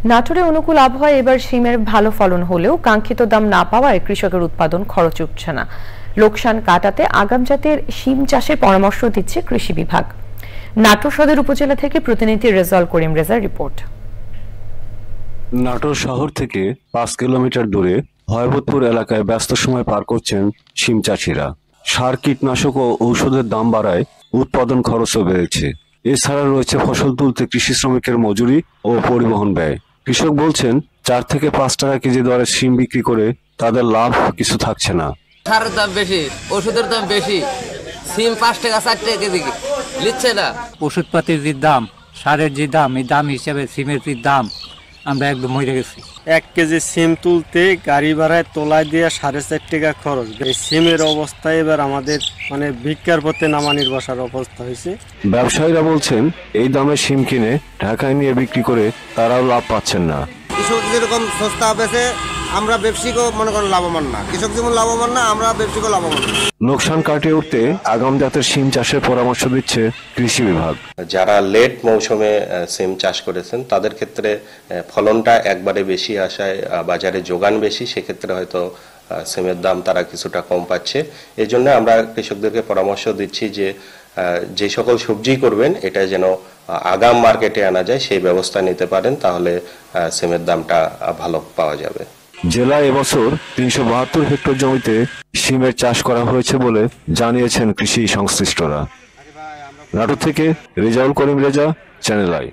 নাটোরে অনুকূল আবহাওয়ায় এবার শিমের ভালো ফলন হলেও কাঙ্ক্ষিত দাম না পাওয়ায় কৃষকের উৎপাদন খরচ উঠছে না। লোকসান কাটাতে আগাম জাতের শিম চাষের পরামর্শ দিচ্ছে কৃষি বিভাগ। নাটোর সদর উপজেলা থেকে প্রতিনিধি রেজাউল করিম রেজার রিপোর্ট। নাটোর শহর থেকে 5 কিলোমিটার দূরে হয়বতপুর এলাকায় ব্যস্ত সময় পার করছেন শিম চাষিরা। সার, কীটনাশক ও ঔষধের দাম বাড়ায় উৎপাদন খরচও বেড়েছে। এছাড়া রয়েছে ফসল তুলতে কৃষি শ্রমিকের মজুরি ও পরিবহন ব্যয়। কৃষক বলছেন 4 থেকে 5 টাকা কেজি দরে শিম বিক্রি করে তাদের লাভ কিছু থাকছে না। সারের দাম বেশি, ওষুধের দাম বেশি, সিম 5 টাকা 4 টাকা কেজি নিচ্ছে না। ওষুধপাতির যে দাম, সারের যে দাম, এই দাম হিসাবে সিমের যে দাম আমরা একদম মরে গেছি। 1 কেজি সিম তুলতে গাড়ি ভাড়ায় তোলায় দিয়ে 4.5 টাকা খরচ। এই সিমের অবস্থায় এবার আমাদের ভিক্ষার পথে নামানির বসার অবস্থা হয়েছে। ব্যবসায়ীরা বলছেন এই দামে শিম কিনে ঢাকায় নিয়ে বিক্রি করে তারাও লাভ পাচ্ছেন না। কৃষক যেরকম সস্তা বেচে আমরা ব্যবসায়ীকেও মনে করেন লাভবান না, কৃষক যেমন লাভবান না আমরা ব্যবসায়ীকেও লাভবান না। লোকসান কাটিয়ে উঠতে আগাম জাতের শিম চাষের পরামর্শ দিচ্ছে কৃষি বিভাগ। যারা লেট মৌসুমে সিম চাষ করেছেন তাদের ক্ষেত্রে ফলনটা একবারে বেশি আসায় বাজারে যোগান বেশি, সেক্ষেত্রে হয়তো সিমের দাম তারা কিছুটা কম পাচ্ছে। এই জন্য আমরা কৃষকদেরকে পরামর্শ দিচ্ছি যে সকল সবজি করবেন এটা যেন আগাম মার্কেটে আনা যায় সেই ব্যবস্থা নিতে পারেন, তাহলে সিমের দামটা ভালো পাওয়া যাবে। জেলায় এবছর 372 হেক্টর জমিতে শিমের চাষ করা হয়েছে বলে জানিয়েছেন কৃষি সংশ্লিষ্টরা। নাটোর থেকে রেজাউল করিম রেজা, চ্যানেল আই।